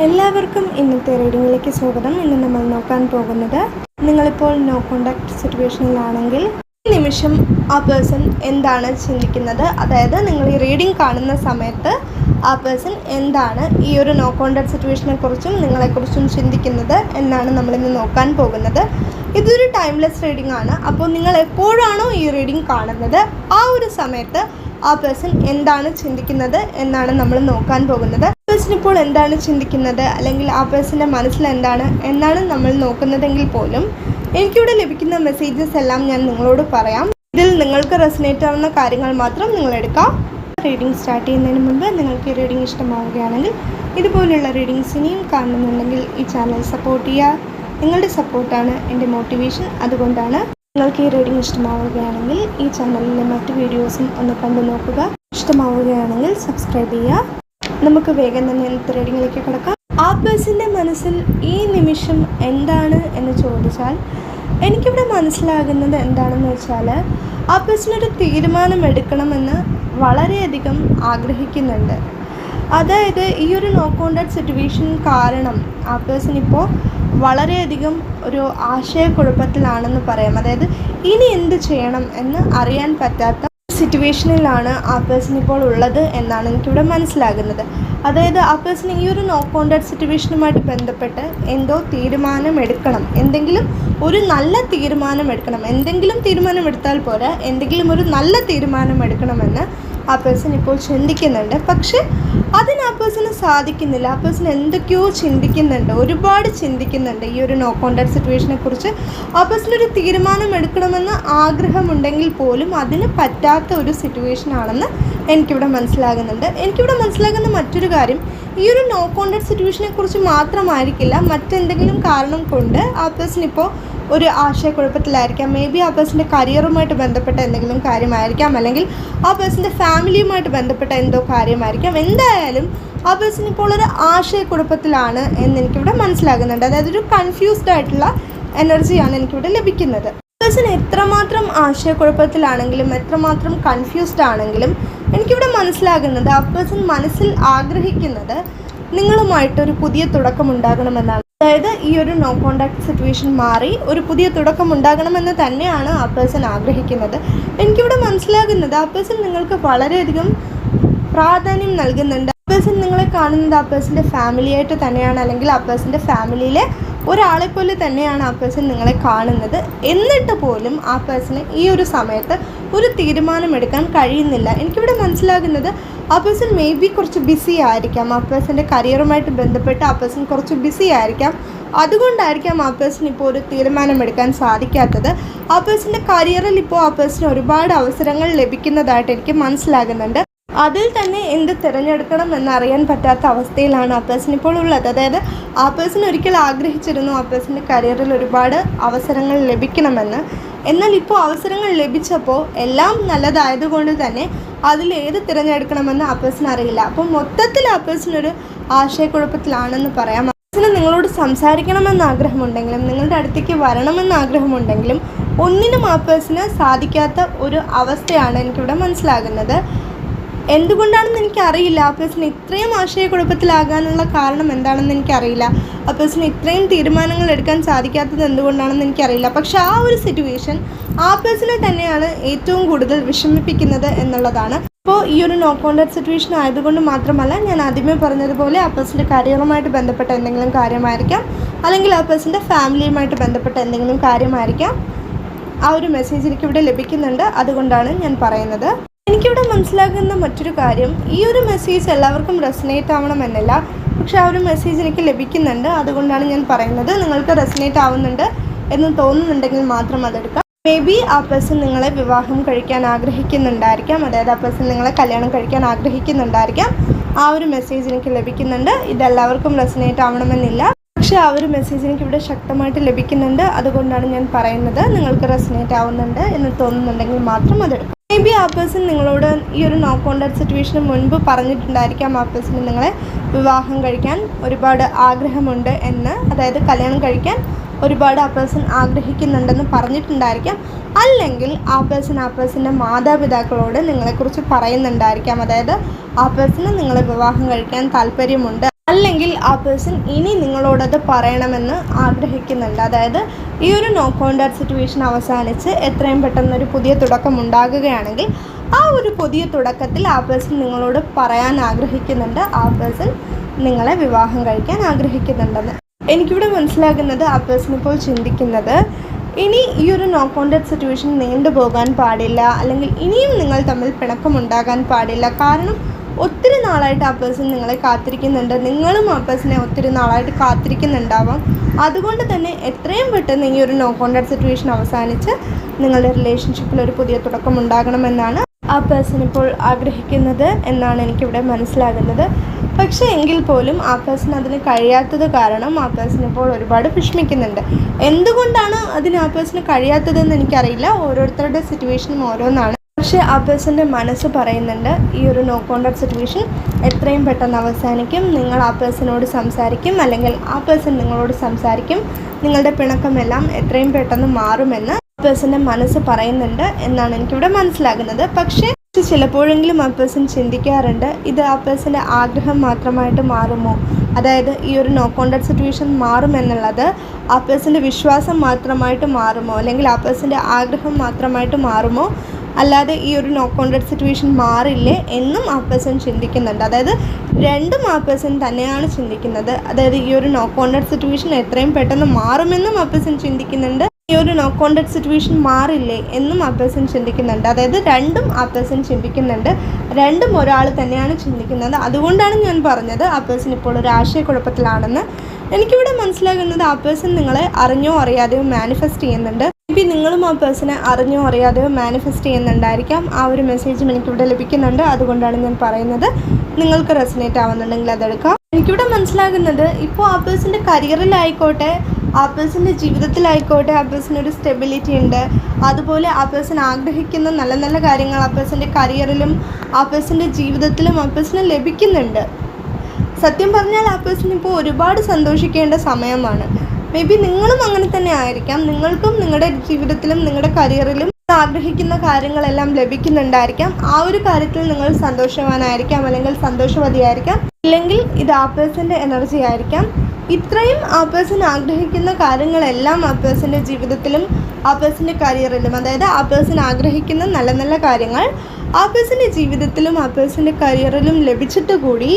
എല്ലാവർക്കും ഇന്നത്തെ റീഡിങ്ങിലേക്ക് സ്വാഗതം. ഇന്ന് നമ്മൾ നോക്കാൻ പോകുന്നത്, നിങ്ങളിപ്പോൾ നോ കോണ്ടാക്ട് സിറ്റുവേഷനിലാണെങ്കിൽ ഈ നിമിഷം ആ പേഴ്സൺ എന്താണ് ചിന്തിക്കുന്നത്, അതായത് നിങ്ങൾ ഈ റീഡിംഗ് കാണുന്ന സമയത്ത് ആ പേഴ്സൺ എന്താണ് ഈ ഒരു നോ കോണ്ടാക്ട് സിറ്റുവേഷനെ കുറിച്ചും നിങ്ങളെക്കുറിച്ചും ചിന്തിക്കുന്നത് എന്നാണ് നമ്മളിന്ന് നോക്കാൻ പോകുന്നത്. ഇതൊരു ടൈംലെസ് റീഡിംഗ് ആണ്. അപ്പോൾ നിങ്ങൾ എപ്പോഴാണോ ഈ റീഡിംഗ് കാണുന്നത് ആ ഒരു സമയത്ത് ആ പേഴ്സൺ എന്താണ് ചിന്തിക്കുന്നത് എന്നാണ് നമ്മൾ നോക്കാൻ പോകുന്നത്. പേഴ്സൺ ഇപ്പോൾ എന്താണ് ചിന്തിക്കുന്നത്, അല്ലെങ്കിൽ ആ പേഴ്സൻ്റെ മനസ്സിൽ എന്താണ് എന്നാണ് നമ്മൾ നോക്കുന്നതെങ്കിൽ പോലും എനിക്കിവിടെ ലഭിക്കുന്ന മെസ്സേജസ് എല്ലാം ഞാൻ നിങ്ങളോട് പറയാം. ഇതിൽ നിങ്ങൾക്ക് റെസനേറ്റ് ആവുന്ന കാര്യങ്ങൾ മാത്രം നിങ്ങൾ എടുക്കാം. റീഡിംഗ് സ്റ്റാർട്ട് ചെയ്യുന്നതിന് മുൻപ് നിങ്ങൾക്ക് ഈ റീഡിംഗ് ഇഷ്ടമാവുകയാണെങ്കിൽ, ഇതുപോലുള്ള റീഡിങ്സ് ഇനിയും കാണുന്നുണ്ടെങ്കിൽ ഈ ചാനൽ സപ്പോർട്ട് ചെയ്യുക. നിങ്ങളുടെ സപ്പോർട്ടാണ് എൻ്റെ മോട്ടിവേഷൻ. അതുകൊണ്ടാണ് നിങ്ങൾക്ക് ഈ റീഡിംഗ് ഇഷ്ടമാവുകയാണെങ്കിൽ ഈ ചാനലിലെ മറ്റ് വീഡിയോസും ഒന്ന് കണ്ടു നോക്കുക. ഇഷ്ടമാവുകയാണെങ്കിൽ സബ്സ്ക്രൈബ് ചെയ്യുക. നമുക്ക് വേഗം തന്നെ ഇന്നത്തെ റീഡിങ്ങിലേക്ക് കിടക്കാം. ആ പേഴ്സൻ്റെ മനസ്സിൽ ഈ നിമിഷം എന്താണ് എന്ന് ചോദിച്ചാൽ, എനിക്കിവിടെ മനസ്സിലാകുന്നത് എന്താണെന്ന് വെച്ചാൽ, ആ പേഴ്സണൊരു തീരുമാനം എടുക്കണമെന്ന് വളരെയധികം ആഗ്രഹിക്കുന്നുണ്ട്. അതായത് ഈ ഒരു നോ കോണ്ടാക്ട് സിറ്റുവേഷൻ കാരണം ആ പേഴ്സൺ ഇപ്പോൾ വളരെയധികം ഒരു ആശയക്കുഴപ്പത്തിലാണെന്ന് പറയാം. അതായത് ഇനി എന്ത് ചെയ്യണം എന്ന് അറിയാൻ പറ്റാത്ത സിറ്റുവേഷനിലാണ് ആ പേഴ്സൺ ഇപ്പോൾ ഉള്ളത് എന്നാണ് എനിക്കിവിടെ മനസ്സിലാകുന്നത്. അതായത് ആ പേഴ്സൺ ഈ ഒരു നോ കോണ്ടാക്ട് സിറ്റുവേഷനുമായിട്ട് ബന്ധപ്പെട്ട് എന്തോ തീരുമാനം എടുക്കണം, എന്തെങ്കിലും ഒരു നല്ല തീരുമാനം എടുക്കണം. എന്തെങ്കിലും തീരുമാനം എടുത്താൽ പോരാ, എന്തെങ്കിലും ഒരു നല്ല തീരുമാനം എടുക്കണമെന്ന് ആ പേഴ്സൺ ഇപ്പോൾ ചിന്തിക്കുന്നുണ്ട്. പക്ഷേ അതിന് ആ പേഴ്സണ് സാധിക്കുന്നില്ല. ആ പേഴ്സൺ എന്തൊക്കെയോ ചിന്തിക്കുന്നുണ്ട്, ഒരുപാട് ചിന്തിക്കുന്നുണ്ട് ഈ ഒരു നോ കോണ്ടാക്ട് സിറ്റുവേഷനെ കുറിച്ച്. ആ പേഴ്സൺ ഒരു തീരുമാനം എടുക്കണമെന്ന് ആഗ്രഹമുണ്ടെങ്കിൽ പോലും അതിന് പറ്റാത്ത ഒരു സിറ്റുവേഷൻ ആണെന്ന് എനിക്കിവിടെ മനസ്സിലാകുന്നുണ്ട്. എനിക്കിവിടെ മനസ്സിലാകുന്ന മറ്റൊരു കാര്യം, ഈ ഒരു നോ കോണ്ടാക്ട് സിറ്റുവേഷനെ കുറിച്ച് മാത്രമായിരിക്കില്ല, മറ്റെന്തെങ്കിലും കാരണം കൊണ്ട് ആ പേഴ്സൺ ഇപ്പോൾ ഒരു ആശയക്കുഴപ്പത്തിലായിരിക്കാം. മേ ബി ആ പേഴ്സൻ്റെ കരിയറുമായിട്ട് ബന്ധപ്പെട്ട എന്തെങ്കിലും കാര്യമായിരിക്കാം, അല്ലെങ്കിൽ ആ പേഴ്സൻ്റെ ഫാമിലിയുമായിട്ട് ബന്ധപ്പെട്ട എന്തോ കാര്യമായിരിക്കാം. എന്തായാലും ആ പേഴ്സൺ ഇപ്പോൾ ഒരു ആശയക്കുഴപ്പത്തിലാണ് എന്ന് എനിക്കിവിടെ മനസ്സിലാകുന്നുണ്ട്. അതായത് ഒരു കൺഫ്യൂസ്ഡ് ആയിട്ടുള്ള എനർജിയാണ് എനിക്കിവിടെ ലഭിക്കുന്നത്. പേഴ്സൺ എത്രമാത്രം ആശയക്കുഴപ്പത്തിലാണെങ്കിലും എത്രമാത്രം കൺഫ്യൂസ്ഡ് ആണെങ്കിലും എനിക്കിവിടെ മനസ്സിലാകുന്നത്, ആ പേഴ്സൺ മനസ്സിൽ ആഗ്രഹിക്കുന്നത് നിങ്ങളുമായിട്ടൊരു പുതിയ തുടക്കം ഉണ്ടാകണമെന്നാണ്. അതായത് ഈ ഒരു നോ കോണ്ടാക്ട് സിറ്റുവേഷൻ മാറി ഒരു പുതിയ തുടക്കം ഉണ്ടാകണമെന്ന് തന്നെയാണ് ആ പേഴ്സൺ ആഗ്രഹിക്കുന്നത്. എനിക്കിവിടെ മനസ്സിലാകുന്നത്, ആ പേഴ്സൺ നിങ്ങൾക്ക് വളരെയധികം പ്രാധാന്യം നൽകുന്നുണ്ട്. ആ പേഴ്സൺ നിങ്ങളെ കാണുന്നത് ആ പേഴ്സൻ്റെ ഫാമിലിയായിട്ട് തന്നെയാണ്, അല്ലെങ്കിൽ ആ പേഴ്സൻ്റെ ഫാമിലിയിലെ ഒരാളെപ്പോലെ തന്നെയാണ് ആ പേഴ്സൺ നിങ്ങളെ കാണുന്നത്. എന്നിട്ട് പോലും ആ പേഴ്സണ് ഈ ഒരു സമയത്ത് ഒരു തീരുമാനമെടുക്കാൻ കഴിയുന്നില്ല. എനിക്കിവിടെ മനസ്സിലാകുന്നത്, ആ പേഴ്സൺ മേ ബി കുറച്ച് ബിസി ആയിരിക്കാം. ആ പേഴ്സൻ്റെ കരിയറുമായിട്ട് ബന്ധപ്പെട്ട് ആ പേഴ്സൺ കുറച്ച് ബിസി ആയിരിക്കാം. അതുകൊണ്ടായിരിക്കാം ആ പേഴ്സൺ ഇപ്പോൾ ഒരു തീരുമാനമെടുക്കാൻ സാധിക്കാത്തത്. ആ പേഴ്സൻ്റെ കരിയറിൽ ഇപ്പോൾ ആ പേഴ്സൺ ഒരുപാട് അവസരങ്ങൾ ലഭിക്കുന്നതായിട്ട് എനിക്ക് മനസ്സിലാകുന്നുണ്ട്. അതിൽ തന്നെ എന്ത് തിരഞ്ഞെടുക്കണം എന്നറിയാൻ പറ്റാത്ത അവസ്ഥയിലാണ് ആ പേഴ്സൺ ഇപ്പോൾ ഉള്ളത്. അതായത് ആ പേഴ്സൺ ഒരിക്കൽ ആഗ്രഹിച്ചിരുന്നു ആ പേഴ്സൻ്റെ കരിയറിൽ ഒരുപാട് അവസരങ്ങൾ ലഭിക്കണമെന്ന്. എന്നാൽ ഇപ്പോൾ അവസരങ്ങൾ ലഭിച്ചപ്പോൾ എല്ലാം നല്ലതായതുകൊണ്ട് തന്നെ അതിലേത് തിരഞ്ഞെടുക്കണമെന്ന് ആ പേഴ്സൺ അറിയില്ല. അപ്പോൾ മൊത്തത്തിൽ ആ പേഴ്സൺ ഒരു ആശയക്കുഴപ്പത്തിലാണെന്ന് പറയാം. ആ പേഴ്സണ് നിങ്ങളോട് സംസാരിക്കണമെന്ന് ആഗ്രഹമുണ്ടെങ്കിലും നിങ്ങളുടെ അടുത്തേക്ക് വരണമെന്ന് ആഗ്രഹമുണ്ടെങ്കിലും ഒന്നിനും ആ പേഴ്സണ് സാധിക്കാത്ത ഒരു അവസ്ഥയാണ് എനിക്കിവിടെ മനസ്സിലാകുന്നത്. എന്തുകൊണ്ടാണെന്ന് എനിക്കറിയില്ല. ആ പേഴ്സൺ ഇത്രയും ആശയക്കുഴപ്പത്തിലാകാനുള്ള കാരണം എന്താണെന്ന് എനിക്കറിയില്ല. ആ പേഴ്സൺ ഇത്രയും തീരുമാനങ്ങൾ എടുക്കാൻ സാധിക്കാത്തത് എന്തുകൊണ്ടാണെന്ന് എനിക്കറിയില്ല. പക്ഷെ ആ ഒരു സിറ്റുവേഷൻ ആ പേഴ്സണെ തന്നെയാണ് ഏറ്റവും കൂടുതൽ വിഷമിപ്പിക്കുന്നത് എന്നുള്ളതാണ്. അപ്പോൾ ഈ ഒരു നോ കോണ്ടാക്ട് സിറ്റുവേഷൻ ആയതുകൊണ്ട് മാത്രമല്ല, ഞാൻ ആദ്യമേ പറഞ്ഞതുപോലെ ആ പേഴ്സൻ്റെ കരിയറുമായിട്ട് ബന്ധപ്പെട്ട എന്തെങ്കിലും കാര്യമായിരിക്കാം, അല്ലെങ്കിൽ ആ പേഴ്സൻ്റെ ഫാമിലിയുമായിട്ട് ബന്ധപ്പെട്ട എന്തെങ്കിലും കാര്യമായിരിക്കാം. ആ ഒരു മെസ്സേജ് എനിക്കിവിടെ ലഭിക്കുന്നുണ്ട്. അതുകൊണ്ടാണ് ഞാൻ പറയുന്നത്. എനിക്കിവിടെ മനസ്സിലാകുന്ന മറ്റൊരു കാര്യം, ഈ ഒരു മെസ്സേജ് എല്ലാവർക്കും റെസനേറ്റ് ആവണമെന്നില്ല. പക്ഷെ ആ ഒരു മെസ്സേജ് എനിക്ക് ലഭിക്കുന്നുണ്ട്. അതുകൊണ്ടാണ് ഞാൻ പറയുന്നത്. നിങ്ങൾക്ക് റെസനേറ്റ് ആവുന്നുണ്ട് എന്ന് തോന്നുന്നുണ്ടെങ്കിൽ മാത്രം അതെടുക്കാം. മേ ബി ആ പേഴ്സൺ നിങ്ങളെ വിവാഹം കഴിക്കാൻ ആഗ്രഹിക്കുന്നുണ്ടായിരിക്കാം. അതായത് ആ പേഴ്സൺ നിങ്ങളെ കല്യാണം കഴിക്കാൻ ആഗ്രഹിക്കുന്നുണ്ടായിരിക്കാം. ആ ഒരു മെസ്സേജ് എനിക്ക് ലഭിക്കുന്നുണ്ട്. ഇതെല്ലാവർക്കും റെസനേറ്റ് ആവണമെന്നില്ല. പക്ഷേ ആ ഒരു മെസ്സേജ് എനിക്കിവിടെ ശക്തമായിട്ട് ലഭിക്കുന്നുണ്ട്. അതുകൊണ്ടാണ് ഞാൻ പറയുന്നത്, നിങ്ങൾക്ക് റെസനേറ്റ് ആവുന്നുണ്ട് എന്ന് തോന്നുന്നുണ്ടെങ്കിൽ മാത്രം അതെടുക്കാം. മേ ബി ആ പേഴ്സൺ നിങ്ങളോട് ഈ ഒരു നോ കോണ്ടാക്ട് സിറ്റുവേഷന് മുൻപ് പറഞ്ഞിട്ടുണ്ടായിരിക്കാം ആ പേഴ്സൺ നിങ്ങളെ വിവാഹം കഴിക്കാൻ ഒരുപാട് ആഗ്രഹമുണ്ട് എന്ന്. അതായത് കല്യാണം കഴിക്കാൻ ഒരുപാട് ആ പേഴ്സൺ ആഗ്രഹിക്കുന്നുണ്ടെന്ന് പറഞ്ഞിട്ടുണ്ടായിരിക്കാം. അല്ലെങ്കിൽ ആ പേഴ്സൻ്റെ മാതാപിതാക്കളോട് നിങ്ങളെക്കുറിച്ച് പറയുന്നുണ്ടായിരിക്കാം. അതായത് ആ പേഴ്സണ് നിങ്ങളെ വിവാഹം കഴിക്കാൻ താല്പര്യമുണ്ട്, അല്ല അല്ലെങ്കിൽ ആ പേഴ്സൺ ഇനി നിങ്ങളോടത് പറയണമെന്ന് ആഗ്രഹിക്കുന്നുണ്ട്. അതായത് ഈ ഒരു നോ കോൺടാക്ട് സിറ്റുവേഷൻ അവസാനിച്ച് എത്രയും പെട്ടെന്നൊരു പുതിയ തുടക്കം ഉണ്ടാകുകയാണെങ്കിൽ ആ ഒരു പുതിയ തുടക്കത്തിൽ ആ പേഴ്സൺ നിങ്ങളോട് പറയാൻ ആഗ്രഹിക്കുന്നുണ്ട്, ആ പേഴ്സൺ നിങ്ങളെ വിവാഹം കഴിക്കാൻ ആഗ്രഹിക്കുന്നുണ്ടെന്ന്. എനിക്കിവിടെ മനസ്സിലാകുന്നത് ആ പേഴ്സൺ ഇപ്പോൾ ചിന്തിക്കുന്നത് ഇനി ഈ ഒരു നോ കോൺടാക്ട് സിറ്റുവേഷൻ നീണ്ടുപോകാൻ പാടില്ല, അല്ലെങ്കിൽ ഇനിയും നിങ്ങൾ തമ്മിൽ പിണക്കമുണ്ടാകാൻ പാടില്ല. കാരണം ഒത്തിരി നാളായിട്ട് ആ പേഴ്സൺ നിങ്ങളെ കാത്തിരിക്കുന്നുണ്ട്, നിങ്ങളും ആ പേഴ്സണെ ഒത്തിരി നാളായിട്ട് കാത്തിരിക്കുന്നുണ്ടാവാം. അതുകൊണ്ട് തന്നെ എത്രയും പെട്ടെന്ന് ഈ ഒരു നോ കോൺടാക്ട് സിറ്റുവേഷൻ അവസാനിച്ച് നിങ്ങളുടെ റിലേഷൻഷിപ്പിൽ ഒരു പുതിയ തുടക്കം ഉണ്ടാകണമെന്നാണ് ആ പേഴ്സൺ ഇപ്പോൾ ആഗ്രഹിക്കുന്നത് എന്നാണ് എനിക്കിവിടെ മനസ്സിലാകുന്നത്. പക്ഷേ എങ്കിൽ പോലും ആ പേഴ്സൺ അതിന് കഴിയാത്തത് കാരണം ആ പേഴ്സൺ ഇപ്പോൾ ഒരുപാട് വിഷമിക്കുന്നുണ്ട്. എന്തുകൊണ്ടാണ് അതിന് ആ പേഴ്സണ് കഴിയാത്തതെന്ന് എനിക്കറിയില്ല, ഓരോരുത്തരുടെ സിറ്റുവേഷനും ഓരോന്നാണ്. പക്ഷേ ആ പേഴ്സൻ്റെ മനസ്സ് പറയുന്നുണ്ട് ഈ ഒരു നോ കോൺടാക്ട് സിറ്റുവേഷൻ എത്രയും പെട്ടെന്ന് അവസാനിക്കും, നിങ്ങൾ ആ പേഴ്സണോട് സംസാരിക്കും, അല്ലെങ്കിൽ ആ പേഴ്സൺ നിങ്ങളോട് സംസാരിക്കും, നിങ്ങളുടെ പിണക്കമെല്ലാം എത്രയും പെട്ടെന്ന് മാറുമെന്ന് ആ പേഴ്സൻ്റെ മനസ്സ് പറയുന്നുണ്ട് എന്നാണ് എനിക്കിവിടെ മനസ്സിലാകുന്നത്. പക്ഷേ ചിലപ്പോഴെങ്കിലും ആ പേഴ്സൺ ചിന്തിക്കാറുണ്ട് ഇത് ആ പേഴ്സൻ്റെ ആഗ്രഹം മാത്രമായിട്ട് മാറുമോ, അതായത് ഈ ഒരു നോ കോൺടാക്ട് സിറ്റുവേഷൻ മാറുമെന്നുള്ളത് ആ പേഴ്സൻ്റെ വിശ്വാസം മാത്രമായിട്ട് മാറുമോ, അല്ലെങ്കിൽ ആ പേഴ്സൻ്റെ ആഗ്രഹം മാത്രമായിട്ട് മാറുമോ, അല്ലാതെ ഈ ഒരു നോ കോൺടാക്ട് സിറ്റുവേഷൻ മാറില്ലേ എന്നും ആ പേഴ്സൺ ചിന്തിക്കുന്നുണ്ട്. അതായത് രണ്ടും ആ പേഴ്സൺ തന്നെയാണ് ചിന്തിക്കുന്നത്. അതായത് ഈ ഒരു നോ കോൺടാക്ട് സിറ്റുവേഷൻ എത്രയും പെട്ടെന്ന് മാറുമെന്നും ആ പേഴ്സൺ ചിന്തിക്കുന്നുണ്ട്, ഈ ഒരു നോ കോൺടാക്ട് സിറ്റുവേഷൻ മാറില്ലേ എന്നും ആ പേഴ്സൺ ചിന്തിക്കുന്നുണ്ട്. അതായത് രണ്ടും ആ പേഴ്സൺ ചിന്തിക്കുന്നുണ്ട്, രണ്ടും ഒരാൾ തന്നെയാണ് ചിന്തിക്കുന്നത്. അതുകൊണ്ടാണ് ഞാൻ പറഞ്ഞത് ആ പേഴ്സൺ ഇപ്പോൾ ഒരു ആശയക്കുഴപ്പത്തിലാണെന്ന്. എനിക്കിവിടെ മനസ്സിലാകുന്നത് ആ പേഴ്സൺ നിങ്ങളെ അറിഞ്ഞോ അറിയാതെയോ മാനിഫെസ്റ്റ് ചെയ്യുന്നുണ്ട്. മേ ബി നിങ്ങളും ആ പേഴ്സണെ അറിഞ്ഞോ അറിയാതെയോ മാനിഫെസ്റ്റ് ചെയ്യുന്നുണ്ടായിരിക്കാം. ആ ഒരു മെസ്സേജും എനിക്കിവിടെ ലഭിക്കുന്നുണ്ട്. അതുകൊണ്ടാണ് ഞാൻ പറയുന്നത്, നിങ്ങൾക്ക് റെസനേറ്റ് ആവുന്നുണ്ടെങ്കിൽ അതെടുക്കാം. എനിക്കിവിടെ മനസ്സിലാകുന്നത് ഇപ്പോൾ ആ പേഴ്സൻ്റെ കരിയറിലായിക്കോട്ടെ, ആ പേഴ്സൻ്റെ ജീവിതത്തിലായിക്കോട്ടെ, ആ പേഴ്സൺ ഒരു സ്റ്റെബിലിറ്റി ഉണ്ട്. അതുപോലെ ആ പേഴ്സൺ ആഗ്രഹിക്കുന്ന നല്ല നല്ല കാര്യങ്ങൾ ആ പേഴ്സൻ്റെ കരിയറിലും ആ പേഴ്സൻ്റെ ജീവിതത്തിലും ആ പേഴ്സണ് ലഭിക്കുന്നുണ്ട്. സത്യം പറഞ്ഞാൽ ആ പേഴ്സൺ ഇപ്പോൾ ഒരുപാട് സന്തോഷിക്കേണ്ട സമയമാണ്. മേ ബി നിങ്ങളും അങ്ങനെ തന്നെ ആയിരിക്കാം, നിങ്ങൾക്കും നിങ്ങളുടെ ജീവിതത്തിലും നിങ്ങളുടെ കരിയറിലും ആഗ്രഹിക്കുന്ന കാര്യങ്ങളെല്ലാം ലഭിക്കുന്നുണ്ടായിരിക്കാം. ആ ഒരു കാര്യത്തിൽ നിങ്ങൾ സന്തോഷവാനായിരിക്കാം, അല്ലെങ്കിൽ സന്തോഷവതിയായിരിക്കാം, ഇല്ലെങ്കിൽ ഇത് ആ പേഴ്സൻ്റെ എനർജി ആയിരിക്കാം. ഇത്രയും ആ പേഴ്സൺ ആഗ്രഹിക്കുന്ന കാര്യങ്ങളെല്ലാം ആ പേഴ്സൻ്റെ ജീവിതത്തിലും ആ പേഴ്സൻ്റെ കരിയറിലും, അതായത് ആ പേഴ്സൺ ആഗ്രഹിക്കുന്ന നല്ല നല്ല കാര്യങ്ങൾ ആ പേഴ്സൻ്റെ ജീവിതത്തിലും ആ പേഴ്സൻ്റെ കരിയറിലും ലഭിച്ചിട്ട് കൂടി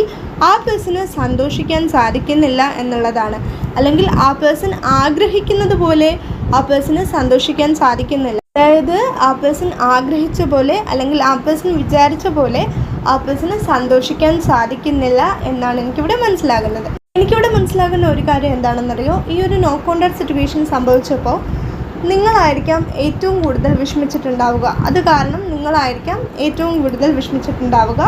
ആ പേഴ്സണ് സന്തോഷിക്കാൻ സാധിക്കുന്നില്ല എന്നുള്ളതാണ്. അല്ലെങ്കിൽ ആ പേഴ്സൺ ആഗ്രഹിക്കുന്നത് പോലെ ആ പേഴ്സണ് സന്തോഷിക്കാൻ സാധിക്കുന്നില്ല. അതായത് ആ പേഴ്സൺ ആഗ്രഹിച്ച പോലെ, അല്ലെങ്കിൽ ആ പേഴ്സൺ വിചാരിച്ച പോലെ ആ പേഴ്സണ് സന്തോഷിക്കാൻ സാധിക്കുന്നില്ല എന്നാണ് എനിക്കിവിടെ മനസ്സിലാകുന്നത്. എനിക്കിവിടെ മനസ്സിലാകുന്ന ഒരു കാര്യം എന്താണെന്നറിയോ, ഈ ഒരു നോ കോൺടാക്ട് സിറ്റുവേഷൻ സംഭവിച്ചപ്പോൾ നിങ്ങളായിരിക്കാം ഏറ്റവും കൂടുതൽ വിഷമിച്ചിട്ടുണ്ടാവുക. അത് കാരണം നിങ്ങളായിരിക്കാം ഏറ്റവും കൂടുതൽ വിഷമിച്ചിട്ടുണ്ടാവുക.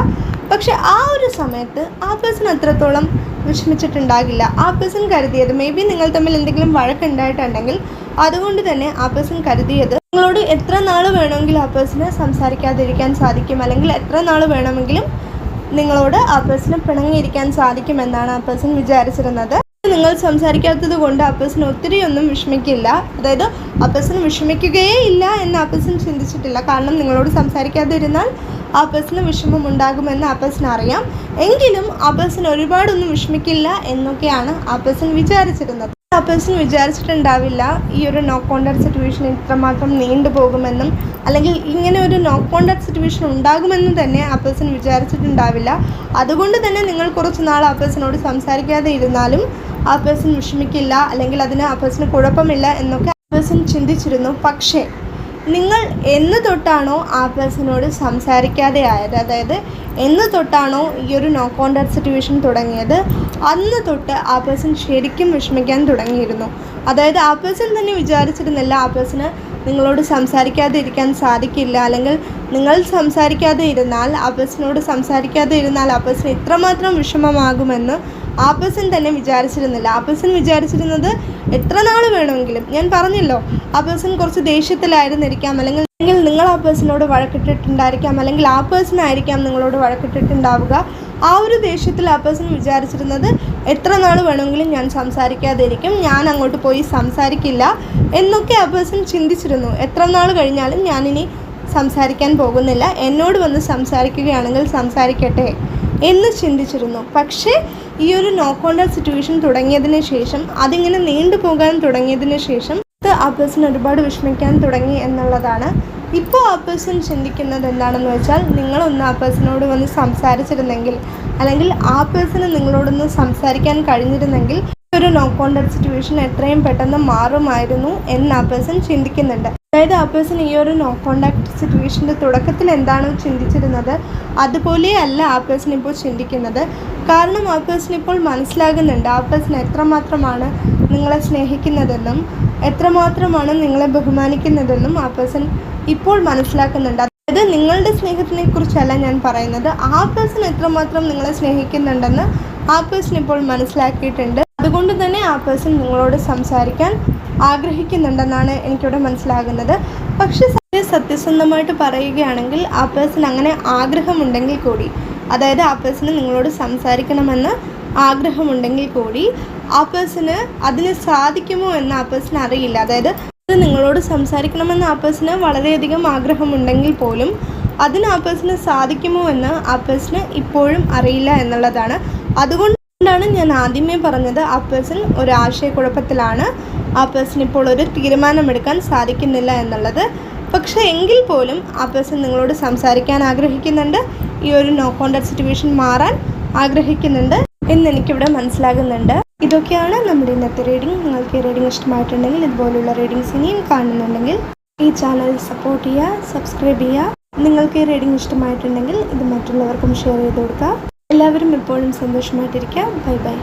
പക്ഷെ ആ ഒരു സമയത്ത് ആ പേഴ്സൺ അത്രത്തോളം വിഷമിച്ചിട്ടുണ്ടാകില്ല. ആ പേഴ്സൺ കരുതിയത്, മേ ബി നിങ്ങൾ തമ്മിൽ എന്തെങ്കിലും വഴക്കുണ്ടായിട്ടുണ്ടെങ്കിൽ അതുകൊണ്ട് തന്നെ ആ പേഴ്സൺ കരുതിയത് നിങ്ങളോട് എത്ര നാൾ വേണമെങ്കിലും ആ പേഴ്സണ് സംസാരിക്കാതിരിക്കാൻ സാധിക്കും, അല്ലെങ്കിൽ എത്ര നാൾ വേണമെങ്കിലും നിങ്ങളോട് ആ പേഴ്സണ് പിണങ്ങിയിരിക്കാൻ സാധിക്കുമെന്നാണ് ആ പേഴ്സൺ വിചാരിച്ചിരുന്നത്. നിങ്ങൾ സംസാരിക്കാത്തത് കൊണ്ട് ആ പേഴ്സൺ ഒത്തിരി ഒന്നും വിഷമിക്കില്ല, അതായത് ആ പേഴ്സൺ വിഷമിക്കുകയേ ഇല്ല എന്ന് ആ പേഴ്സൺ ചിന്തിച്ചിട്ടില്ല. കാരണം നിങ്ങളോട് സംസാരിക്കാതിരുന്നാൽ ആ പേഴ്സണ് വിഷമം ഉണ്ടാകുമെന്ന് ആ പേഴ്സൺ അറിയാം. എങ്കിലും ആ പേഴ്സൺ ഒരുപാടൊന്നും വിഷമിക്കില്ല എന്നൊക്കെയാണ് ആ പേഴ്സൺ വിചാരിച്ചിരുന്നത്. ആ പേഴ്സൺ വിചാരിച്ചിട്ടുണ്ടാവില്ല ഈ ഒരു നോ കോൺടാക്ട് സിറ്റുവേഷൻ ഇത്രമാത്രം നീണ്ടുപോകുമെന്നും, അല്ലെങ്കിൽ ഇങ്ങനെ ഒരു നോ കോൺടാക്ട് സിറ്റുവേഷൻ ഉണ്ടാകുമെന്നും തന്നെ ആ പേഴ്സൺ വിചാരിച്ചിട്ടുണ്ടാവില്ല. അതുകൊണ്ട് തന്നെ നിങ്ങൾ കുറച്ച് നാൾ ആ പേഴ്സണോട് സംസാരിക്കാതെ ഇരുന്നാലും ആ പേഴ്സൺ വിഷമിക്കില്ല, അല്ലെങ്കിൽ അതിന് ആ പേഴ്സണ് കുഴപ്പമില്ല എന്നൊക്കെ ആ പേഴ്സൺ ചിന്തിച്ചിരുന്നു. പക്ഷേ നിങ്ങൾ എന്ന് തൊട്ടാണോ ആ പേഴ്സണോട് സംസാരിക്കാതെ ആയത്, അതായത് എന്ന് തൊട്ടാണോ ഈ ഒരു നോ കോൺടാക്ട് സിറ്റുവേഷൻ തുടങ്ങിയത്, അന്ന് തൊട്ട് ആ പേഴ്സൺ ശരിക്കും വിഷമിക്കാൻ തുടങ്ങിയിരുന്നു. അതായത് ആ പേഴ്സൺ തന്നെ വിചാരിച്ചിരുന്നില്ല ആ പേഴ്സണ് നിങ്ങളോട് സംസാരിക്കാതെ ഇരിക്കാൻ സാധിക്കില്ല, അല്ലെങ്കിൽ നിങ്ങൾ സംസാരിക്കാതെ ഇരുന്നാൽ ആ പേഴ്സണോട് സംസാരിക്കാതെ ഇരുന്നാൽ ആ പേഴ്സൺ ഇത്രമാത്രം വിഷമമാകുമെന്ന് ആ പേഴ്സൺ തന്നെ വിചാരിച്ചിരുന്നില്ല. ആ പേഴ്സൺ വിചാരിച്ചിരുന്നത് എത്ര നാൾ വേണമെങ്കിലും, ഞാൻ പറഞ്ഞല്ലോ ആ പേഴ്സൺ കുറച്ച് ദേഷ്യത്തിലായിരുന്നിരിക്കാം, അല്ലെങ്കിൽ നിങ്ങൾ ആ പേഴ്സണോട് വഴക്കിട്ടിട്ടുണ്ടായിരിക്കാം, അല്ലെങ്കിൽ ആ പേഴ്സൺ ആയിരിക്കാം നിങ്ങളോട് വഴക്കിട്ടിട്ടുണ്ടാവുക. ആ ഒരു ദേഷ്യത്തിൽ ആ പേഴ്സൺ വിചാരിച്ചിരുന്നത് എത്ര നാൾ വേണമെങ്കിലും ഞാൻ സംസാരിക്കാതെ ഇരിക്കും, ഞാൻ അങ്ങോട്ട് പോയി സംസാരിക്കില്ല എന്നൊക്കെ ആ പേഴ്സൺ ചിന്തിച്ചിരുന്നു. എത്ര നാൾ കഴിഞ്ഞാലും ഞാനിനി സംസാരിക്കാൻ പോകുന്നില്ല, എന്നോട് വന്ന് സംസാരിക്കുകയാണെങ്കിൽ സംസാരിക്കട്ടെ എന്ന് ചിന്തിച്ചിരുന്നു. പക്ഷേ ഈ ഒരു നോ കോണ്ടാക്ട് സിറ്റുവേഷൻ തുടങ്ങിയതിന് ശേഷം അതിങ്ങനെ നീണ്ടുപോകാൻ തുടങ്ങിയതിന് ശേഷം ആ പേഴ്സൺ ഒരുപാട് വിഷമിക്കാൻ തുടങ്ങി എന്നുള്ളതാണ്. ഇപ്പോൾ ആ പേഴ്സൺ ചിന്തിക്കുന്നത് എന്താണെന്ന് വെച്ചാൽ, നിങ്ങളൊന്ന് ആ പേഴ്സണോട് വന്ന് സംസാരിച്ചിരുന്നെങ്കിൽ, അല്ലെങ്കിൽ ആ പേഴ്സണ് നിങ്ങളോടൊന്ന് സംസാരിക്കാൻ കഴിഞ്ഞിരുന്നെങ്കിൽ ഒരു നോ കോണ്ടാക്ട് സിറ്റുവേഷൻ എത്രയും പെട്ടെന്ന് മാറുമായിരുന്നു എന്ന് ആ പേഴ്സൺ ചിന്തിക്കുന്നുണ്ട്. അതായത് ആ പേഴ്സൺ ഈ ഒരു നോ കോണ്ടാക്ട് സിറ്റുവേഷൻ്റെ തുടക്കത്തിൽ എന്താണോ ചിന്തിച്ചിരുന്നത് അതുപോലെയല്ല ആ പേഴ്സൺ ഇപ്പോൾ ചിന്തിക്കുന്നത്. കാരണം ആ പേഴ്സൺ ഇപ്പോൾ മനസ്സിലാകുന്നുണ്ട് ആ പേഴ്സൺ എത്രമാത്രമാണ് നിങ്ങളെ സ്നേഹിക്കുന്നതെന്നും എത്രമാത്രമാണ് നിങ്ങളെ ബഹുമാനിക്കുന്നതെന്നും ആ പേഴ്സൺ ഇപ്പോൾ മനസ്സിലാക്കുന്നുണ്ട്. അതായത് നിങ്ങളുടെ സ്നേഹത്തിനെ കുറിച്ചല്ല ഞാൻ പറയുന്നത്, ആ പേഴ്സൺ എത്രമാത്രം നിങ്ങളെ സ്നേഹിക്കുന്നുണ്ടെന്ന് ആ പേഴ്സൺ ഇപ്പോൾ മനസ്സിലാക്കിയിട്ടുണ്ട്. അതുകൊണ്ട് തന്നെ ആ പേഴ്സൺ നിങ്ങളോട് സംസാരിക്കാൻ ആഗ്രഹിക്കുന്നുണ്ടെന്നാണ് എനിക്കിവിടെ മനസ്സിലാകുന്നത്. പക്ഷേ സത്യസന്ധമായിട്ട് പറയുകയാണെങ്കിൽ ആ പേഴ്സൺ അങ്ങനെ ആഗ്രഹമുണ്ടെങ്കിൽ കൂടി, അതായത് ആ പേഴ്സണ് നിങ്ങളോട് സംസാരിക്കണമെന്ന് ആഗ്രഹമുണ്ടെങ്കിൽ കൂടി ആ പേഴ്സണ് അതിന് സാധിക്കുമോ എന്ന് ആ പേഴ്സൺ അറിയില്ല. അതായത് നിങ്ങളോട് സംസാരിക്കണമെന്ന് ആ പേഴ്സണ് വളരെയധികം ആഗ്രഹമുണ്ടെങ്കിൽ പോലും അതിന് ആ പേഴ്സണ് സാധിക്കുമോ എന്ന് ആ പേഴ്സണ് ഇപ്പോഴും അറിയില്ല എന്നുള്ളതാണ്. അതുകൊണ്ടാണ് ഞാൻ ആദ്യമേ പറഞ്ഞത് ആ പേഴ്സൺ ഒരു ആശയക്കുഴപ്പത്തിലാണ്, ആ പേഴ്സൺ ഇപ്പോൾ ഒരു തീരുമാനമെടുക്കാൻ സാധിക്കുന്നില്ല എന്നുള്ളത്. പക്ഷേ എങ്കിൽ പോലും ആ പേഴ്സൺ നിങ്ങളോട് സംസാരിക്കാൻ ആഗ്രഹിക്കുന്നുണ്ട്, ഈ ഒരു നോ കോണ്ടാക്ട് സിറ്റുവേഷൻ മാറാൻ ആഗ്രഹിക്കുന്നുണ്ട് എന്നെനിക്കിവിടെ മനസ്സിലാകുന്നുണ്ട്. ഇതൊക്കെയാണ് നമ്മുടെ ഇന്നത്തെ റീഡിംഗ്. നിങ്ങൾക്ക് ഈ റീഡിംഗ് ഇഷ്ടമായിട്ടുണ്ടെങ്കിൽ, ഇതുപോലുള്ള റീഡിങ്സ് ഇനിയും കാണുന്നുണ്ടെങ്കിൽ ഈ ചാനൽ സപ്പോർട്ട് ചെയ്യുക, സബ്സ്ക്രൈബ് ചെയ്യുക. നിങ്ങൾക്ക് ഈ റീഡിംഗ് ഇഷ്ടമായിട്ടുണ്ടെങ്കിൽ ഇത് മറ്റുള്ളവർക്കും ഷെയർ ചെയ്ത് കൊടുക്കുക. എല്ലാവരും എപ്പോഴും സന്തോഷമായിട്ടിരിക്കുക. Bye bye.